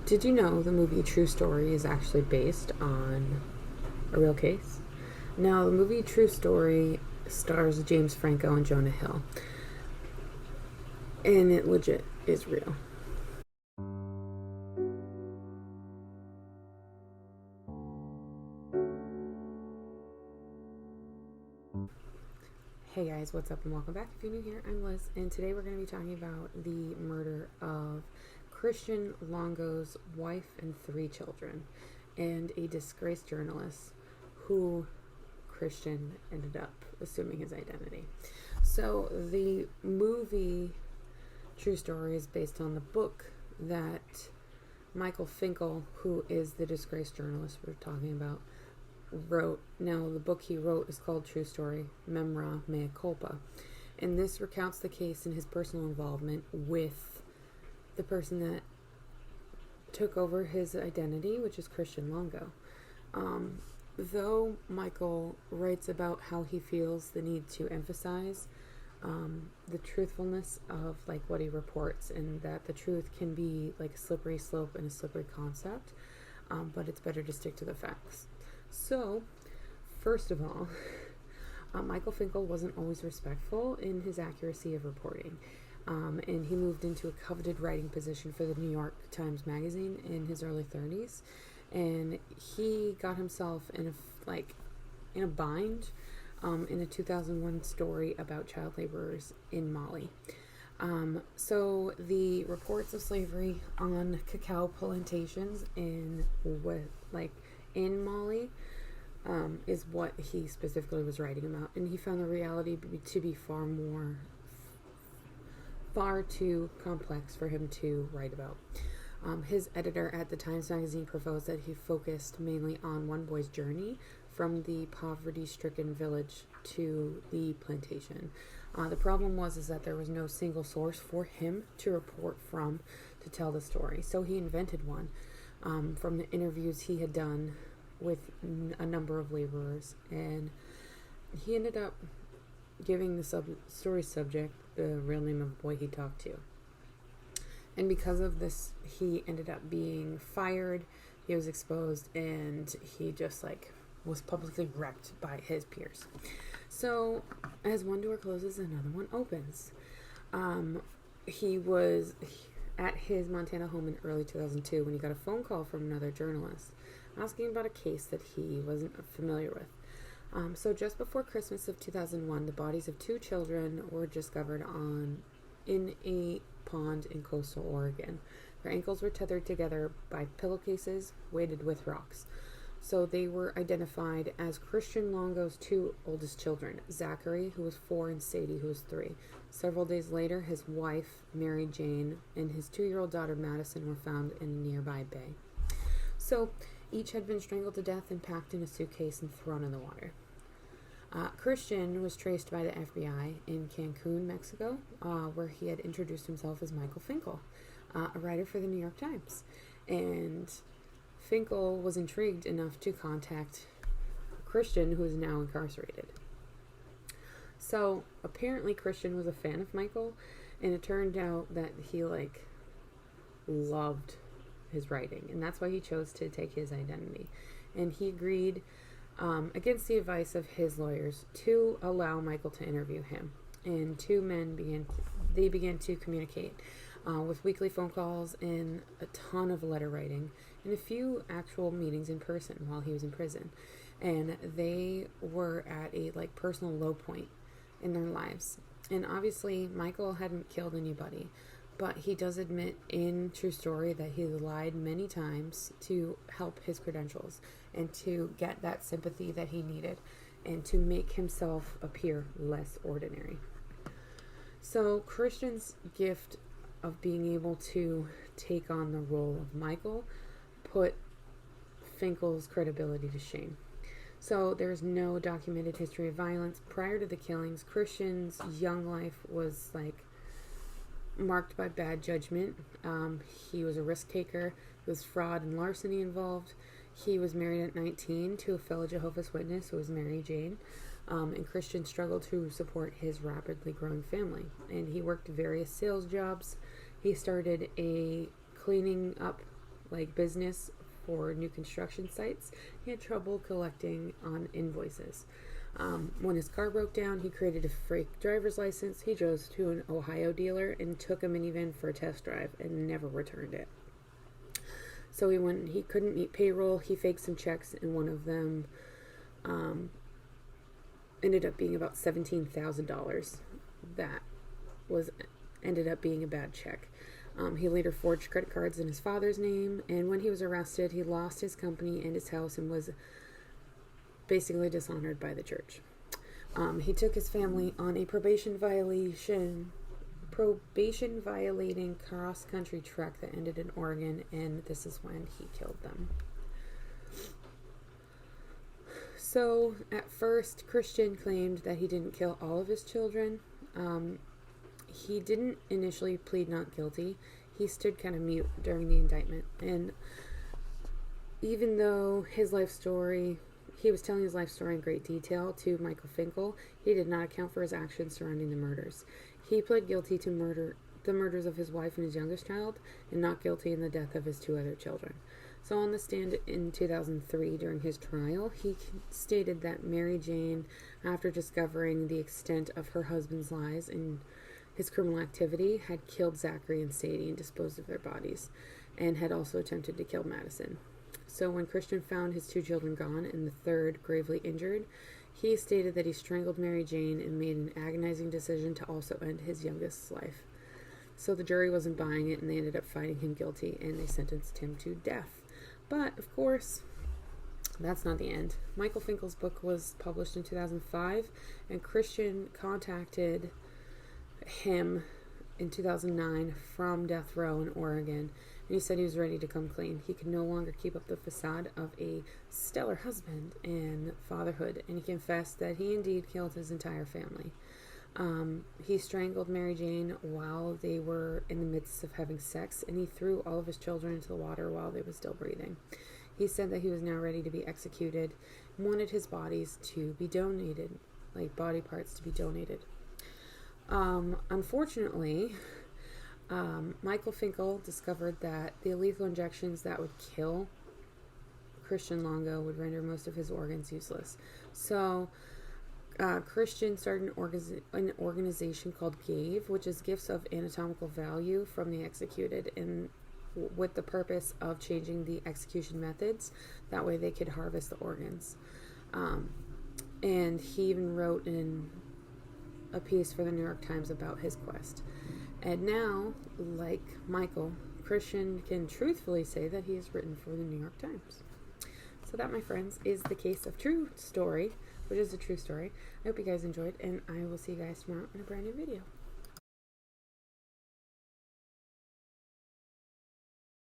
Did you know the movie True Story is actually based on a real case? Now, the movie True Story stars James Franco and Jonah Hill, and it legit is real. Hey guys, what's up and welcome back. If you're new here, I'm Liz, and today we're going to be talking about the murder of Christian Longo's wife and 3 children, and a disgraced journalist who Christian ended up assuming his identity. So the movie True Story is based on the book that Michael Finkel, who is the disgraced journalist we're talking about, wrote. Now, the book he wrote is called True Story, Memra Mea Culpa. And this recounts the case and his personal involvement with the person that took over his identity, which is Christian Longo. Though Michael writes about how he feels the need to emphasize the truthfulness of like what he reports, and that the truth can be like a slippery slope and a slippery concept, but it's better to stick to the facts. So, first of all, Michael Finkel wasn't always respectful in his accuracy of reporting, and he moved into a coveted writing position for the New York Times Magazine in his early 30s, and he got himself in a bind in a 2001 story about child laborers in Mali. So the reports of slavery on cacao plantations in Mali is what he specifically was writing about, and he found the reality to be far too complex for him to write about. His editor at the Times Magazine proposed that he focused mainly on one boy's journey from the poverty-stricken village to the plantation. The problem was that there was no single source for him to report from to tell the story, so he invented one from the interviews he had done with a number of laborers, and he ended up giving the story subject the real name of the boy he talked to. And because of this, he ended up being fired, he was exposed, and he just was publicly wrecked by his peers. So as one door closes, another one opens. He was at his Montana home in early 2002 when he got a phone call from another journalist asking about a case that he wasn't familiar with. So just before Christmas of 2001, the bodies of 2 children were discovered in a pond in coastal Oregon. Their ankles were tethered together by pillowcases weighted with rocks. So they were identified as Christian Longo's 2 oldest children, Zachary, who was 4, and Sadie, who was 3. Several days later, his wife, Mary Jane, and his 2-year-old daughter, Madison, were found in a nearby bay. So each had been strangled to death and packed in a suitcase and thrown in the water. Christian was traced by the FBI in Cancun, Mexico, where he had introduced himself as Michael Finkel, a writer for the New York Times. And Finkel was intrigued enough to contact Christian, who is now incarcerated. So apparently Christian was a fan of Michael, and it turned out that he loved his writing, and that's why he chose to take his identity. And he agreed, against the advice of his lawyers, to allow Michael to interview him. And 2 men began to communicate with weekly phone calls and a ton of letter writing and a few actual meetings in person while he was in prison. And they were at a personal low point in their lives. And obviously Michael hadn't killed anybody, but he does admit in True Story that he lied many times to help his credentials and to get that sympathy that he needed and to make himself appear less ordinary. So Christian's gift of being able to take on the role of Michael put Finkel's credibility to shame. So there's no documented history of violence prior to the killings. Christian's young life was marked by bad judgment. He was a risk taker. There was fraud and larceny involved. He was married at 19 to a fellow Jehovah's Witness who was Mary Jane. And Christian struggled to support his rapidly growing family. And he worked various sales jobs. He started a cleaning up like business for new construction sites. He had trouble collecting on invoices. When his car broke down, he created a fake driver's license. He drove to an Ohio dealer and took a minivan for a test drive and never returned it. So he couldn't meet payroll. He faked some checks, and one of them ended up being about $17,000. That ended up being a bad check. He later forged credit cards in his father's name, and when he was arrested, he lost his company and his house and was basically dishonored by the church. He took his family on a probation violating cross-country trek that ended in Oregon, and this is when he killed them. So, at first, Christian claimed that he didn't kill all of his children. He didn't initially plead not guilty. He stood kind of mute during the indictment, and even though he was telling his life story in great detail to Michael Finkel, he did not account for his actions surrounding the murders. He pled guilty to the murders of his wife and his youngest child, and not guilty in the death of his 2 other children. So on the stand in 2003 during his trial, he stated that Mary Jane, after discovering the extent of her husband's lies and his criminal activity, had killed Zachary and Sadie and disposed of their bodies, and had also attempted to kill Madison. So when Christian found his 2 children gone and the third gravely injured, he stated that he strangled Mary Jane and made an agonizing decision to also end his youngest's life. So the jury wasn't buying it, and they ended up finding him guilty, and they sentenced him to death. But, of course, that's not the end. Michael Finkel's book was published in 2005, and Christian contacted him in 2009 from death row in Oregon, and he said he was ready to come clean. He could no longer keep up the facade of a stellar husband and fatherhood, and he confessed that he indeed killed his entire family. He strangled Mary Jane while they were in the midst of having sex, and he threw all of his children into the water while they were still breathing. He said that he was now ready to be executed and wanted his bodies to be donated, like body parts to be donated. Unfortunately, Michael Finkel discovered that the lethal injections that would kill Christian Longo would render most of his organs useless. So Christian started an organization called GAVE, which is Gifts of Anatomical Value from the Executed, and with the purpose of changing the execution methods. That way they could harvest the organs. And he even wrote in a piece for the New York Times about his quest. And now, like Michael, Christian can truthfully say that he has written for the New York Times. So that, my friends, is the case of True Story, which is a true story. I hope you guys enjoyed, and I will see you guys tomorrow in a brand new video.